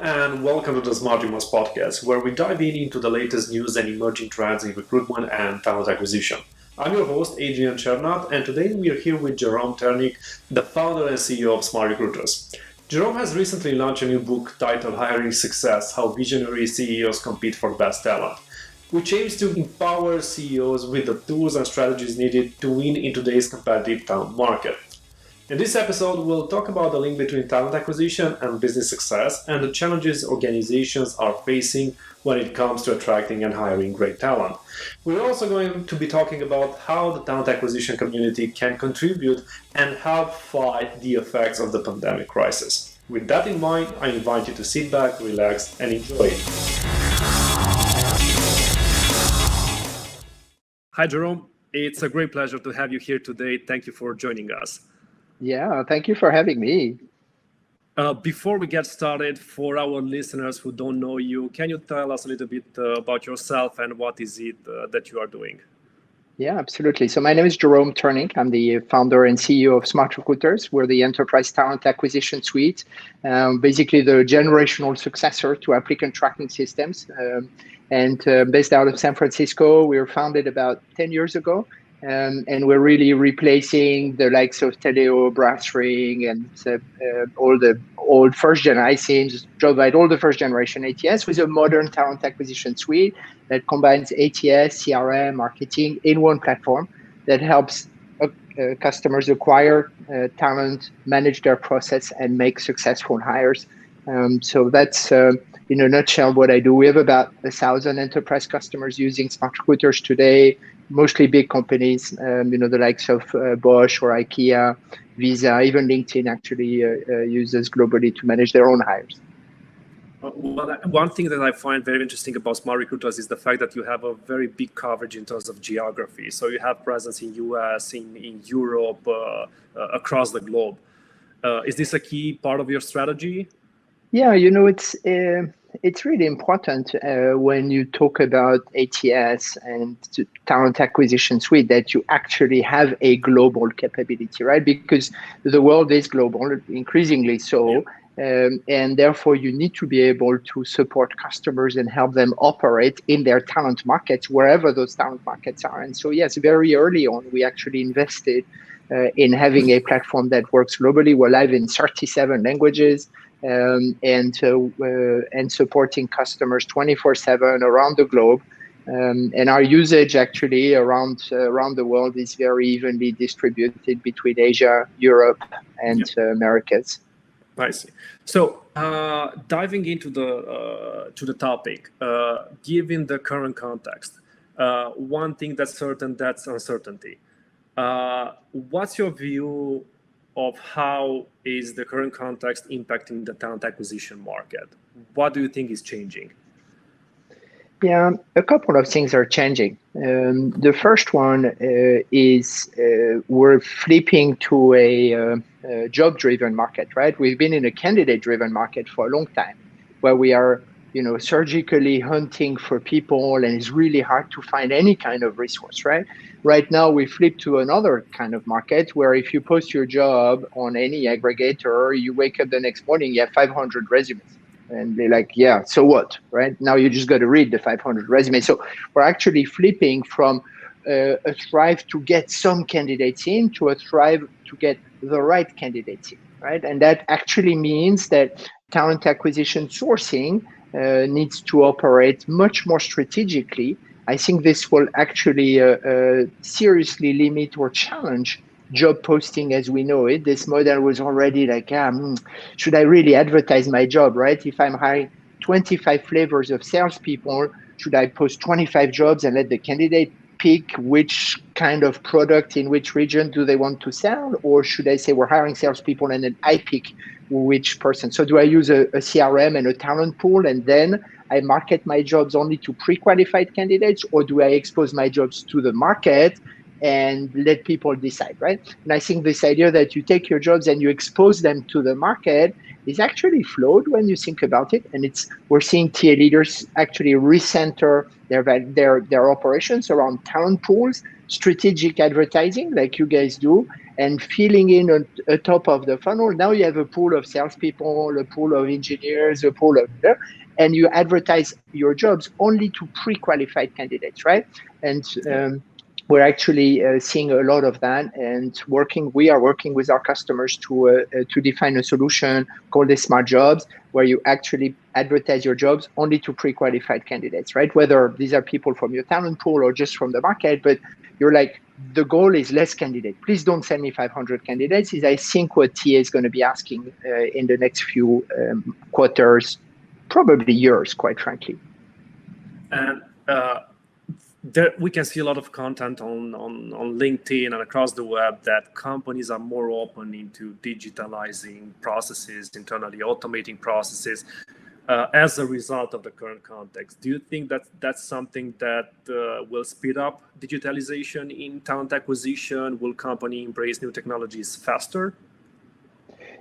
and welcome to the SmartRecruiters Podcast, where we dive into the latest news and emerging trends in recruitment and talent acquisition. I'm your host, Ternynck, and today we are here with Jerome Turning, the founder and CEO of SmartRecruiters. Jerome has recently launched a new book titled Hiring Success: How Visionary CEOs Compete for Best Talent, which aims to empower CEOs with the tools and strategies needed to win in today's competitive talent market. In this episode, we'll talk about the link between talent acquisition and business success and the challenges organizations are facing when it comes to attracting and hiring great talent. We're also going to be talking about how the talent acquisition community can contribute and help fight the effects of the pandemic crisis. With that in mind, I invite you to sit back, relax, and enjoy it. Hi, Jerome. It's a great pleasure to have you here today. Thank you for joining us. Yeah, thank you for having me. Before we get started, for our listeners who don't know you, can you tell us a little bit about yourself and what is it that you are doing? Yeah, absolutely. So my name is Jerome Turning. I'm the founder and CEO of SmartRecruiters. We're the enterprise talent acquisition suite, basically the generational successor to applicant tracking systems. And based out of San Francisco, we were founded about 10 years ago. And we're really replacing the likes of Teleo, Brassring, and all the old first-gen iSIMs, provide all the first-generation ATS with a modern talent acquisition suite that combines ATS, CRM, marketing in one platform that helps customers acquire talent, manage their process, and make successful hires. So that's in a nutshell what I do. We have about 1,000 enterprise customers using SmartRecruiters today, mostly big companies, the likes of Bosch or IKEA, Visa, even LinkedIn actually uses globally to manage their own hires. Well, one thing that I find very interesting about SmartRecruiters is the fact that you have a very big coverage in terms of geography. So you have presence in US, in Europe, across the globe. Is this a key part of your strategy? Yeah, it's really important when you talk about ATS and talent acquisition suite that you actually have a global capability, right? Because the world is global, increasingly so. Yeah. And therefore, you need to be able to support customers and help them operate in their talent markets, wherever those talent markets are. And so, yes, very early on, we actually invested in having a platform that works globally. We're live in 37 languages. And supporting customers 24/7 around the globe. And our usage actually around the world is very evenly distributed between Asia, Europe, and Americas. I see. So diving into the topic, given the current context, one thing that's certain, that's uncertainty. What's your view of how is the current context impacting the talent acquisition market? What do you think is changing? Yeah, a couple of things are changing. The first one is we're flipping to a job-driven market, right? We've been in a candidate-driven market for a long time, where we are, surgically hunting for people, and it's really hard to find any kind of resource, right? Right now, we flip to another kind of market where if you post your job on any aggregator, you wake up the next morning, you have 500 resumes. And they're like, yeah, so what, right? Now you just got to read the 500 resumes. So we're actually flipping from a thrive to get some candidates in to a thrive to get the right candidates in, right? And that actually means that talent acquisition sourcing needs to operate much more strategically. I think this will actually seriously limit or challenge job posting as we know it. This model was already like, should I really advertise my job, right? If I'm hiring 25 flavors of salespeople, should I post 25 jobs and let the candidate pick which kind of product in which region do they want to sell? Or should I say we're hiring salespeople and then I pick which person? So do I use a CRM and a talent pool and then I market my jobs only to pre-qualified candidates, or do I expose my jobs to the market and let people decide, right? And I think this idea that you take your jobs and you expose them to the market is actually flawed when you think about it. And we're seeing TA leaders actually recenter their operations around talent pools, strategic advertising like you guys do, and filling in on top of the funnel. Now you have a pool of salespeople, a pool of engineers, a pool of, and you advertise your jobs only to pre-qualified candidates, right? And we're actually seeing a lot of that, and we are working with our customers to define a solution called the Smart Jobs, where you actually advertise your jobs only to pre-qualified candidates, right? Whether these are people from your talent pool or just from the market, but you're like, the goal is less candidates. Please don't send me 500 candidates. Is I think what TA is going to be asking in the next few quarters, probably years, quite frankly. And we can see a lot of content on LinkedIn and across the web that companies are more open into digitalizing processes internally, automating processes as a result of the current context. Do you think that that's something that will speed up digitalization in talent acquisition? Will company embrace new technologies faster?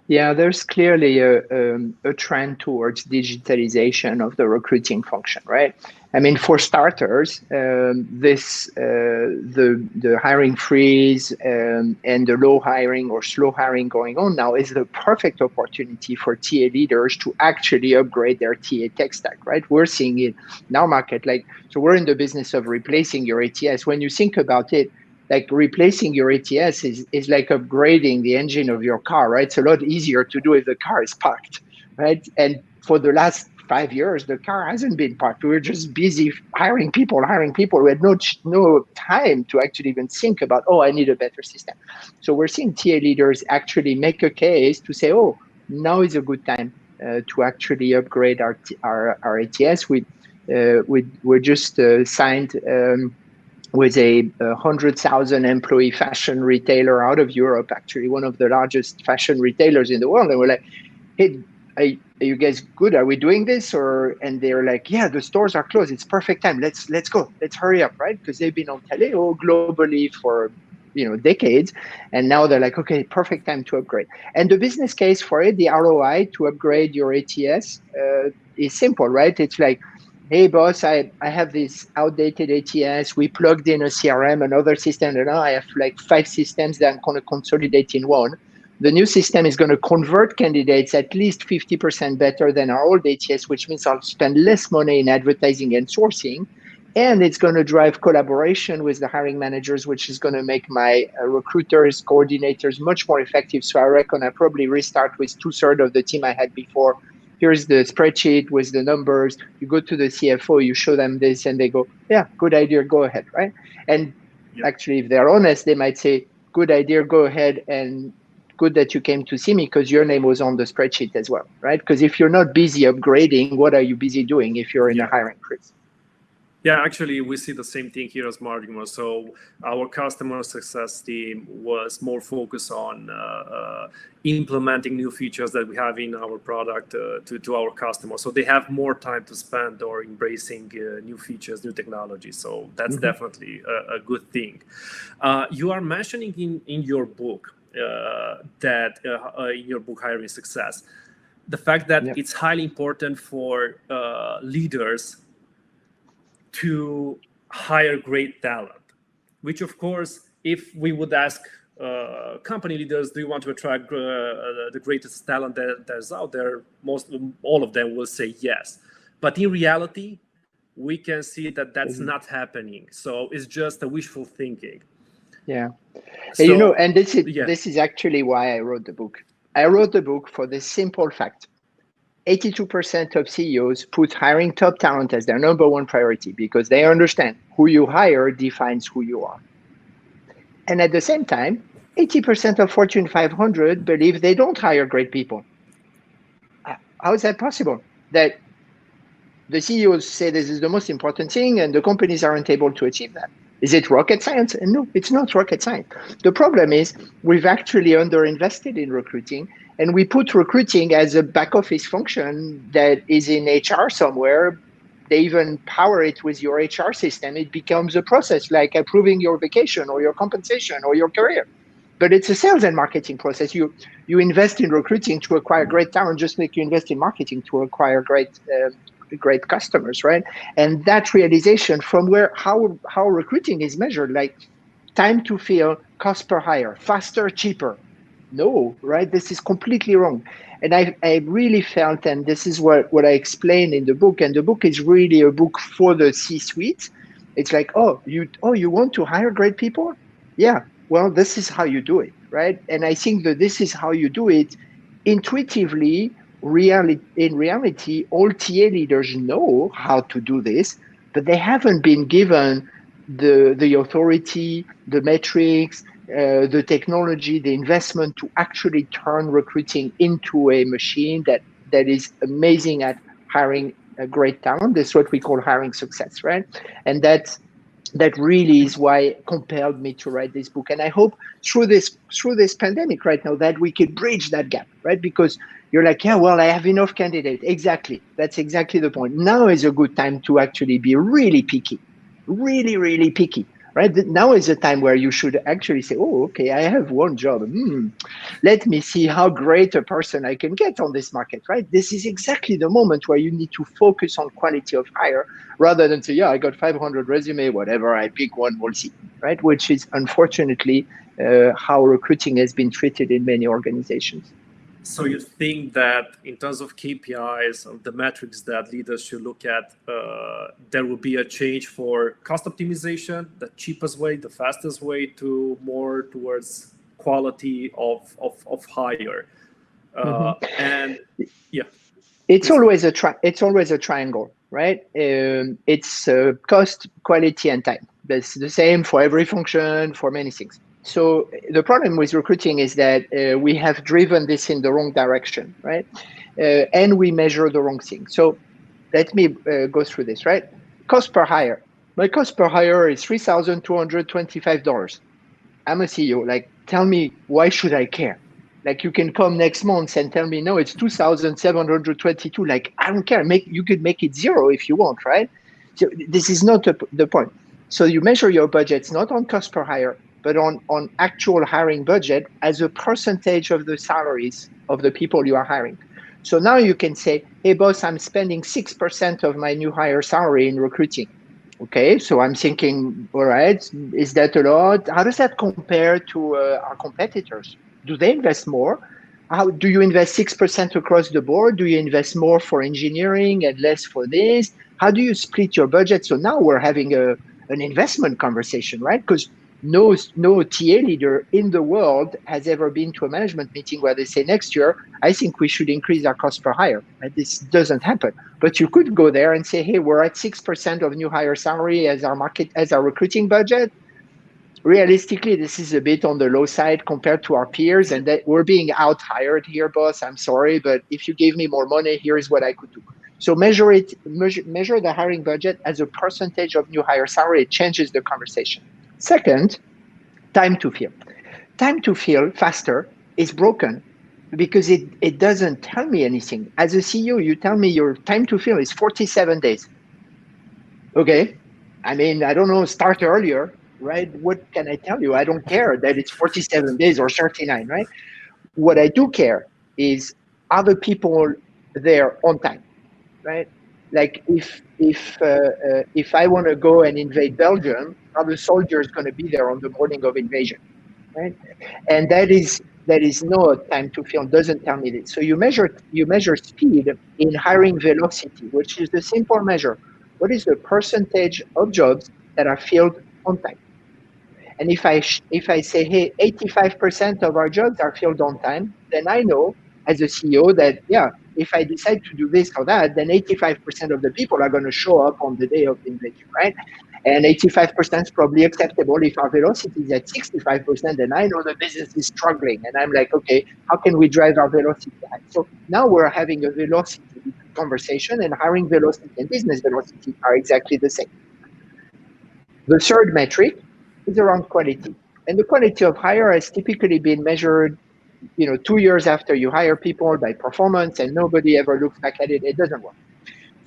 Yeah, there's clearly a trend towards digitalization of the recruiting function, right? I mean, for starters, the hiring freeze and the low hiring or slow hiring going on now is the perfect opportunity for TA leaders to actually upgrade their TA tech stack, right? We're seeing it in our market. So we're in the business of replacing your ATS. When you think about it, like replacing your ATS is like upgrading the engine of your car, right? It's a lot easier to do if the car is parked, right? And for the last 5 years, the car hasn't been parked. We were just busy hiring people. We had no time to actually even think about, I need a better system. So we're seeing TA leaders actually make a case to say, now is a good time to actually upgrade our ATS. We're just signed with a 100,000 employee fashion retailer out of Europe, actually one of the largest fashion retailers in the world. And we're like, hey, are you guys good? Are we doing this? And they're like, yeah, the stores are closed. It's perfect time. Let's go. Let's hurry up, right? Because they've been on teleo globally for decades. And now they're like, okay, perfect time to upgrade. And the business case for it, the ROI to upgrade your ATS is simple, right? It's like, hey, boss, I have this outdated ATS. We plugged in a CRM, another system, and now I have like 5 systems that I'm going to consolidate in one. The new system is going to convert candidates at least 50% better than our old ATS, which means I'll spend less money in advertising and sourcing. And it's going to drive collaboration with the hiring managers, which is going to make my recruiters, coordinators much more effective. So I reckon I probably restart with 2/3 of the team I had before. Here's the spreadsheet with the numbers. You go to the CFO, you show them this, and they go, yeah, good idea, go ahead, right? And actually, if they're honest, they might say, good idea, go ahead, and good that you came to see me because your name was on the spreadsheet as well, right? Because if you're not busy upgrading, what are you busy doing if you're in a hiring freeze? Yeah, actually, we see the same thing here as SmartRecruiters. So our customer success team was more focused on implementing new features that we have in our product to our customers. So they have more time to spend or embracing new features, new technology. So that's definitely a good thing. You are mentioning in your book that in your book, Hiring Success, the fact that it's highly important for leaders to hire great talent, which of course, if we would ask company leaders, do you want to attract the greatest talent that's out there? All of them will say yes. But in reality, we can see that that's not happening. So it's just a wishful thinking. Yeah. So, and this is actually why I wrote the book. I wrote the book for the simple fact 82% of CEOs put hiring top talent as their number one priority because they understand who you hire defines who you are. And at the same time, 80% of Fortune 500 believe they don't hire great people. How is that possible? That the CEOs say this is the most important thing and the companies aren't able to achieve that. Is it rocket science? And no, it's not rocket science. The problem is we've actually underinvested in recruiting, and we put recruiting as a back office function that is in HR somewhere They even power it with your HR system. It becomes a process like approving your vacation or your compensation or your career. But it's a sales and marketing process. You invest in recruiting to acquire great talent, just like you invest in marketing to acquire great customers, right? And that realization from where how recruiting is measured, like time to fill, cost per hire, faster, cheaper. No, right? This is completely wrong. And I really felt, and this is what I explain in the book, and the book is really a book for the C-suite. It's like, you want to hire great people? Yeah, well, this is how you do it, right? And I think that this is how you do it intuitively. In reality, all TA leaders know how to do this, but they haven't been given the authority, the metrics, the technology, the investment to actually turn recruiting into a machine that is amazing at hiring a great talent. That's what we call hiring success, right? And that really is why compelled me to write this book. And I hope through this pandemic right now that we could bridge that gap, right? Because you're like, yeah, well, I have enough candidates. Exactly. That's exactly the point. Now is a good time to actually be really picky, really, really picky, right? Now is a time where you should actually say, oh, okay, I have one job. Let me see how great a person I can get on this market, right? This is exactly the moment where you need to focus on quality of hire rather than say, yeah, I got 500 resume, whatever, I pick one, we'll see, right? Which is unfortunately how recruiting has been treated in many organizations. So you think that in terms of KPIs, of the metrics that leaders should look at, there will be a change for cost optimization, the cheapest way, the fastest way, to more towards quality of hire, and yeah, it's always a triangle, right? It's cost, quality, and time. That's the same for every function, for many things. So the problem with recruiting is that we have driven this in the wrong direction, right? And we measure the wrong thing. So let me go through this, right? Cost per hire. My cost per hire is $3,225. I'm a CEO. Like, tell me, why should I care? Like, you can come next month and tell me, no, it's 2,722. Like, I don't care. You could make it zero if you want, right? So this is not the point. So you measure your budgets not on cost per hire, but on actual hiring budget as a percentage of the salaries of the people you are hiring. So now you can say, hey, boss, I'm spending 6% of my new hire salary in recruiting. Okay, so I'm thinking, all right, is that a lot? How does that compare to our competitors? Do they invest more? How do you invest 6% across the board? Do you invest more for engineering and less for this? How do you split your budget? So now we're having an investment conversation, right? Because no TA leader in the world has ever been to a management meeting where they say, next year, I think we should increase our cost per hire. Right? This doesn't happen. But you could go there and say, hey, we're at 6% of new hire salary as our recruiting budget. Realistically, this is a bit on the low side compared to our peers, and that we're being out-hired here, boss. I'm sorry, but if you gave me more money, here's what I could do. So measure the hiring budget as a percentage of new hire salary. It changes the conversation. Second, time to fill. Time to fill faster is broken because it doesn't tell me anything. As a CEO, you tell me your time to fill is 47 days. Okay. I mean, I don't know, start earlier, right? What can I tell you? I don't care that it's 47 days or 39, right? What I do care is, are the people there on time, right? Like if I want to go and invade Belgium, are the soldiers going to be there on the morning of invasion, right? And that is no time to fill. Doesn't tell me this. So you measure speed in hiring velocity, which is the simple measure. What is the percentage of jobs that are filled on time? And if I say, hey, 85% of our jobs are filled on time, then I know as a CEO that, yeah, if I decide to do this or that, then 85% of the people are going to show up on the day of the invasion, right? And 85% is probably acceptable. If our velocity is at 65%, then I know the business is struggling. And I'm like, okay, how can we drive our velocity high? So now we're having a velocity conversation, and hiring velocity and business velocity are exactly the same. The third metric is around quality. And the quality of hire has typically been measured 2 years after you hire people by performance, and nobody ever looks back at it. It doesn't work.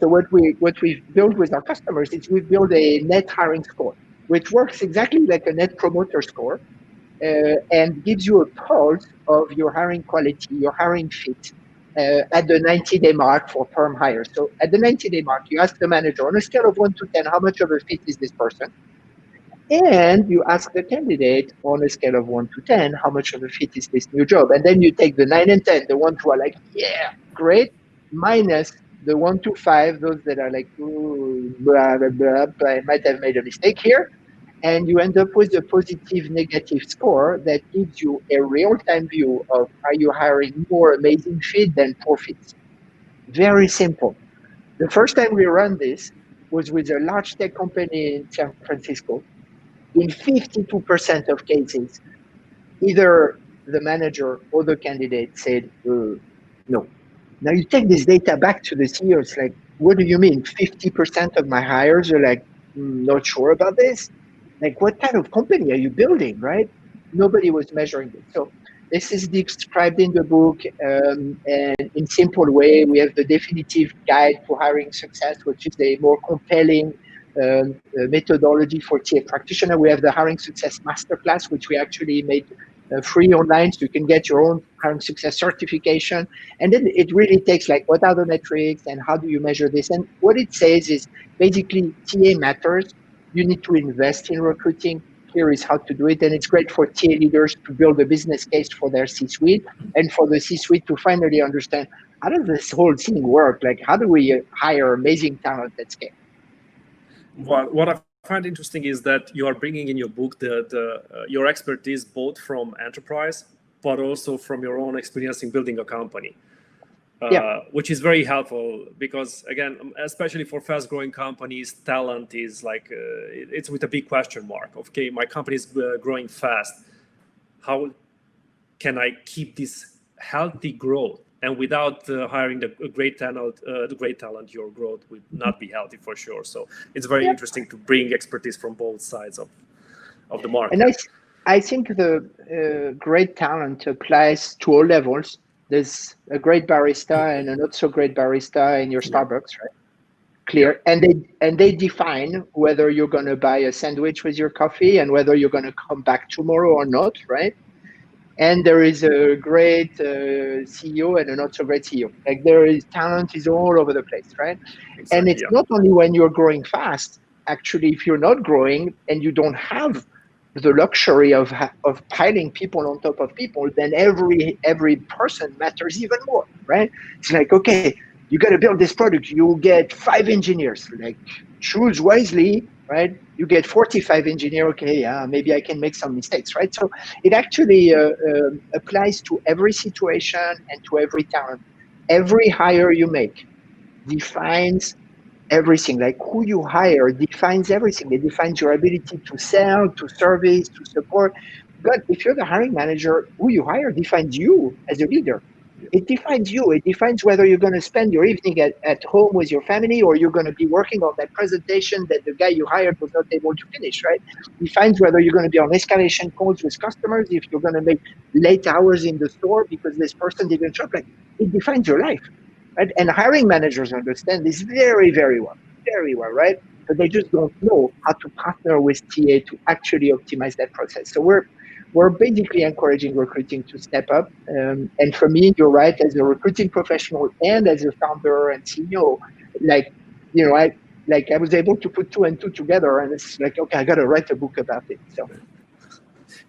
So what we've built with our customers is we've built a net hiring score, which works exactly like a net promoter score, and gives you a pulse of your hiring quality, your hiring fit at the 90-day mark for perm hires. So at the 90-day mark, you ask the manager on a scale of 1 to 10, how much of a fit is this person? And you ask the candidate on a scale of 1 to 10, how much of a fit is this new job? And then you take the 9 and 10, the ones who are like, yeah, great, minus the 1 to 5, those that are like, ooh, blah, blah, blah, blah, I might have made a mistake here. And you end up with a positive negative score that gives you a real-time view of are you hiring more amazing fit than poor fits. Very simple. The first time we ran this was with a large tech company in San Francisco. In 52% of cases, either the manager or the candidate said, no. Now you take this data back to the CEO, it's like, what do you mean? 50% of my hires are like, not sure about this? Like, what kind of company are you building, right? Nobody was measuring it. So this is described in the book, and in simple way, we have the definitive guide for hiring success, which is a more compelling methodology for TA practitioner. We have the hiring success masterclass, which we actually made free online, so you can get your own hiring success certification. And then it really takes like, what are the metrics and how do you measure this? And what it says is basically TA matters. You need to invest in recruiting. Here is how to do it. And it's great for TA leaders to build a business case for their C-suite, and for the C-suite to finally understand, how does this whole thing work? Like, how do we hire amazing talent at scale? Well, what I find interesting is that you are bringing in your book your expertise both from enterprise, but also from your own experience in building a company. Which is very helpful because, again, especially for fast-growing companies, talent is like, it's with a big question mark. Okay, my company is growing fast. How can I keep this healthy growth? And without hiring the great talent, your growth would not be healthy for sure. So it's very interesting to bring expertise from both sides of the market. And I think the great talent applies to all levels. There's a great barista and a not so great barista in your Starbucks, right? Clear. And they define whether you're going to buy a sandwich with your coffee and whether you're going to come back tomorrow or not, right? And there is a great CEO and a not so great CEO. Like, there is talent is all over the place, right? Exactly, and it's not only when you're growing fast. Actually, if you're not growing and you don't have the luxury of piling people on top of people, then every person matters even more, right? It's like, okay, you got to build this product. You get 5 engineers. Like, choose wisely, right? You get 45 engineers. Okay, yeah, maybe I can make some mistakes, right? So it actually applies to every situation and to every talent. Every hire you make defines everything. Like, who you hire defines everything. It defines your ability to sell, to service, to support. But if you're the hiring manager, who you hire defines you as a leader. It defines you. It defines whether you're going to spend your evening at home with your family, or you're going to be working on that presentation that the guy you hired was not able to finish, right? It defines whether you're going to be on escalation calls with customers, if you're going to make late hours in the store because this person didn't show up. Like, it defines your life. Right? And hiring managers understand this very, very well, right? But they just don't know how to partner with TA to actually optimize that process. So we're basically encouraging recruiting to step up. And for me, you're right, as a recruiting professional and as a founder and CEO, I was able to put 2 and 2 together, and it's like, okay, I got to write a book about it. So.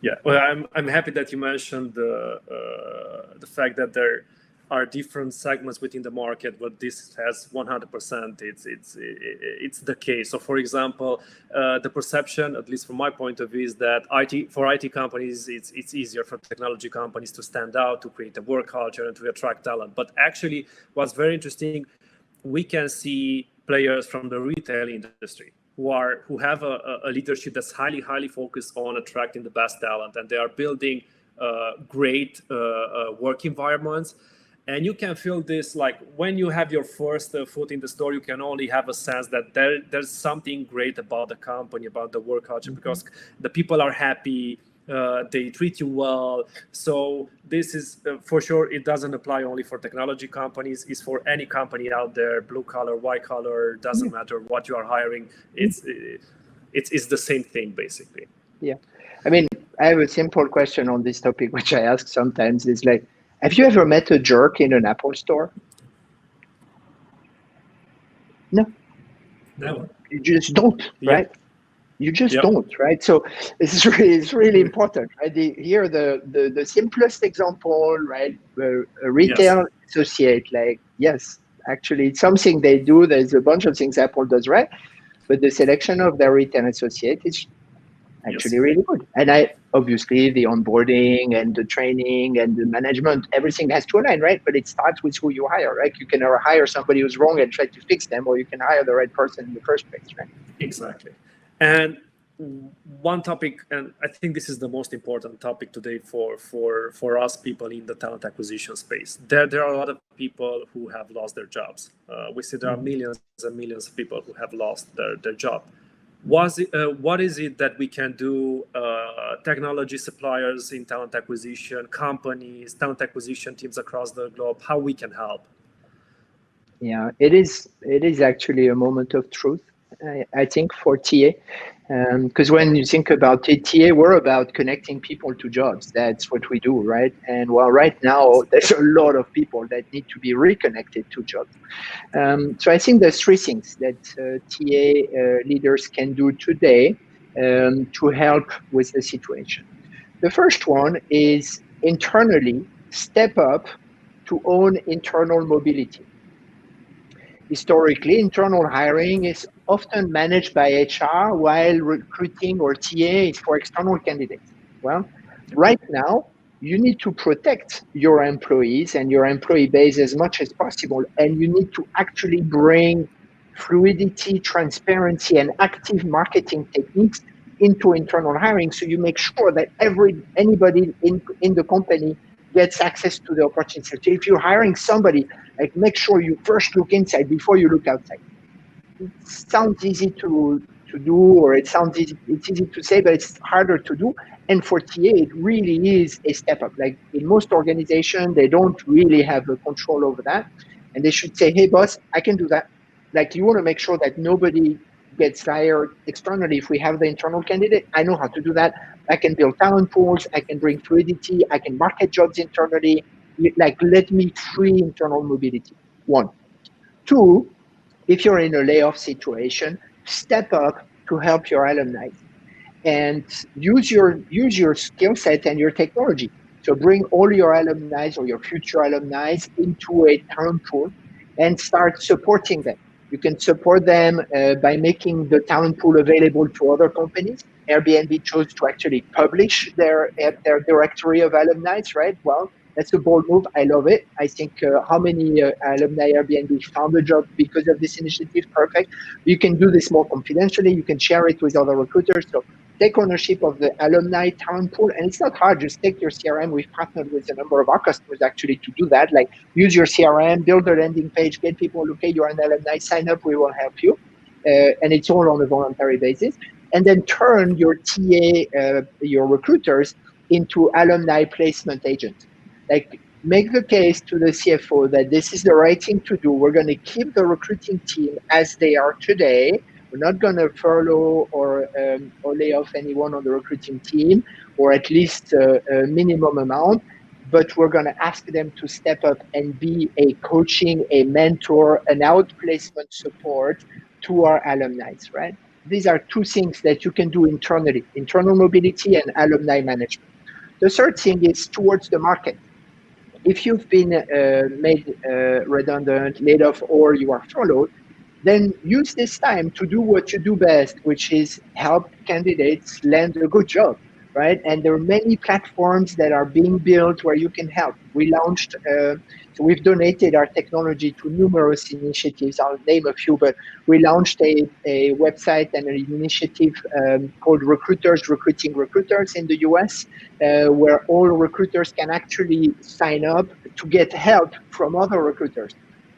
Yeah, well, I'm happy that you mentioned the fact that there are different segments within the market, but this has 100%. It's the case. So, for example, the perception, at least from my point of view, is that for IT companies, it's easier for technology companies to stand out, to create a work culture, and to attract talent. But actually, what's very interesting, we can see players from the retail industry who have a leadership that's highly focused on attracting the best talent, and they are building great work environments. And you can feel this, like, when you have your first foot in the store, you can only have a sense that there's something great about the company, about the work culture, because the people are happy, they treat you well. So this is for sure, it doesn't apply only for technology companies. It's for any company out there, blue collar, white collar, doesn't matter what you are hiring. It's the same thing basically. Yeah. I mean, I have a simple question on this topic, which I ask sometimes is like, have you ever met a jerk in an Apple store? No. Never. You just don't, right? You just don't, right? So it's really important, right? The simplest example, right? A retail associate, like, yes, actually, it's something they do. There's a bunch of things Apple does right, but the selection of their retail associate is actually really good. And obviously the onboarding and the training and the management, everything has to align, right? But it starts with who you hire, right? You can never hire somebody who's wrong and try to fix them, or you can hire the right person in the first place, right? Exactly. And one topic, and I think this is the most important topic today for us people in the talent acquisition space. There are a lot of people who have lost their jobs. We see there are millions and millions of people who have lost their job. What is it that we can do, technology suppliers in talent acquisition, companies, talent acquisition teams across the globe, how we can help? Yeah, it is actually a moment of truth, I think, for TA. Because when you think about it, TA, we're about connecting people to jobs. That's what we do, right? And well, right now, there's a lot of people that need to be reconnected to jobs. So I think there's three things that TA leaders can do today to help with the situation. The first one is internally step up to own internal mobility. Historically, internal hiring is often managed by HR, while recruiting or TA is for external candidates. Well, right now, you need to protect your employees and your employee base as much as possible, and you need to actually bring fluidity, transparency, and active marketing techniques into internal hiring, so you make sure that anybody in the company gets access to the opportunity. So if you're hiring somebody, like, make sure you first look inside before you look outside. It sounds easy to do, or it's easy to say, but it's harder to do. And for TA, it really is a step up. Like in most organizations, they don't really have a control over that. And they should say, hey, boss, I can do that. Like, you want to make sure that nobody gets hired externally. If we have the internal candidate, I know how to do that. I can build talent pools. I can bring fluidity. I can market jobs internally. Like, let me free internal mobility. One. Two, if you're in a layoff situation, step up to help your alumni and use your skill set and your technology. So bring all your alumni or your future alumni into a talent pool and start supporting them. You can support them by making the talent pool available to other companies. Airbnb chose to actually publish their directory of alumni, right? Well, that's a bold move. I love it. I think how many alumni Airbnb found a job because of this initiative? Perfect. You can do this more confidentially. You can share it with other recruiters. So take ownership of the alumni talent pool. And it's not hard. Just take your CRM. We've partnered with a number of our customers actually to do that. Like, use your CRM, build a landing page, get people, okay, you're an alumni, sign up, we will help you. And it's all on a voluntary basis. And then turn your TA, your recruiters, into alumni placement agents. Like, make the case to the CFO that this is the right thing to do. We're going to keep the recruiting team as they are today. We're not going to furlough or lay off anyone on the recruiting team, or at least a minimum amount. But we're going to ask them to step up and be a coaching, a mentor, an outplacement support to our alumni, right? These are two things that you can do internally: internal mobility and alumni management. The third thing is towards the market. If you've been made redundant, laid off, or you are furloughed, then use this time to do what you do best, which is help candidates land a good job, right? And there are many platforms that are being built where you can help. We launched, so we've donated our technology to numerous initiatives. I'll name a few, but we launched a website and an initiative called Recruiters, Recruiting Recruiters in the US, where all recruiters can actually sign up to get help from other recruiters.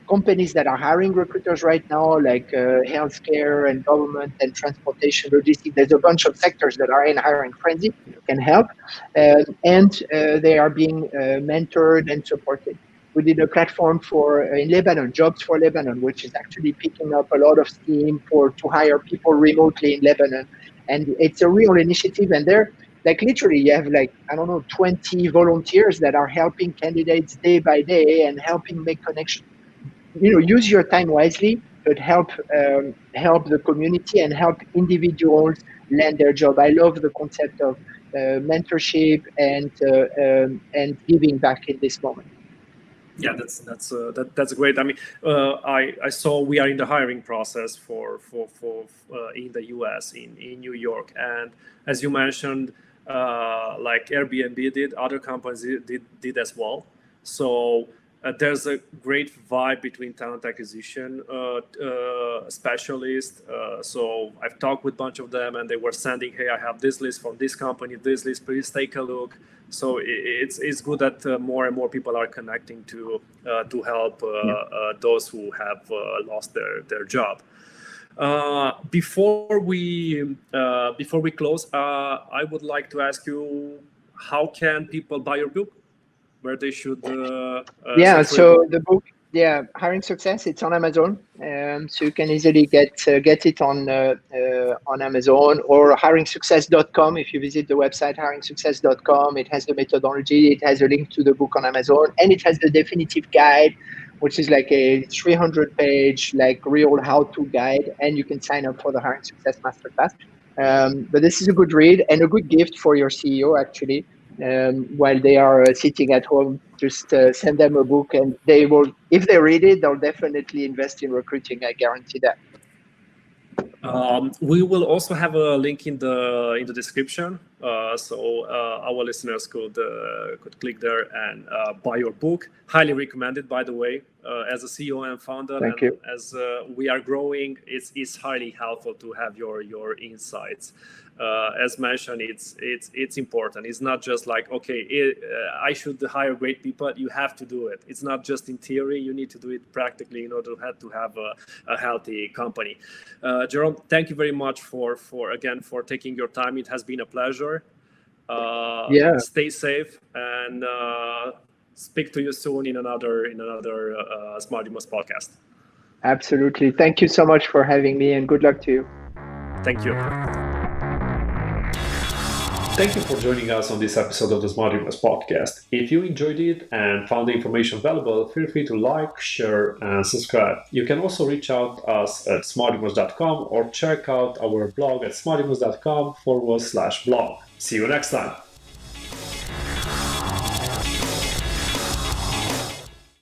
companies that are hiring recruiters right now, like healthcare and government and transportation, logistics. There's a bunch of sectors that are in hiring frenzy, can help, and they are being mentored and supported. We did a platform for in Lebanon, Jobs for Lebanon, which is actually picking up a lot of steam to hire people remotely in Lebanon, and it's a real initiative. And there, like literally, you have like I don't know, 20 volunteers that are helping candidates day by day and helping make connections. Use your time wisely, but help the community and help individuals land their job. I love the concept of mentorship and giving back in this moment. Yeah, that's great. I mean, I saw we are in the hiring process for in the US in New York, and as you mentioned, like Airbnb did, other companies did as well. So there's a great vibe between talent acquisition specialists. So I've talked with a bunch of them, and they were sending, "Hey, I have this list from this company, this list. Please take a look." So it's good that more and more people are connecting to help those who have lost their job. Before we close, I would like to ask you, how can people buy your book? Where they should so the book, Hiring Success, it's on Amazon, so you can easily get it on Amazon, or hiringsuccess.com. If you visit the website hiringsuccess.com, it has the methodology, it has a link to the book on Amazon, and it has the definitive guide, which is like a 300-page like real how-to guide, and you can sign up for the Hiring Success Masterclass. But this is a good read and a good gift for your CEO, actually. While they are sitting at home, just send them a book, and they will, if they read it, they'll definitely invest in recruiting. I guarantee that. We will also have a link in the description, so our listeners could click there and buy your book. Highly recommended, by the way. As a CEO and founder, Thank you. As we are growing, it's highly helpful to have your insights. As mentioned, it's important. It's not just like, okay, I should hire great people. You have to do it. It's not just in theory. You need to do it practically in order to have a healthy company. Jerome, thank you very much for taking your time. It has been a pleasure. Stay safe, and speak to you soon in another SmartRecruiters podcast. Absolutely. Thank you so much for having me, and good luck to you. Thank you. Thank you for joining us on this episode of the SmartRecruiters podcast. If you enjoyed it and found the information valuable, feel free to like, share, and subscribe. You can also reach out to us at smartrecruiters.com or check out our blog at smartrecruiters.com/blog. See you next time.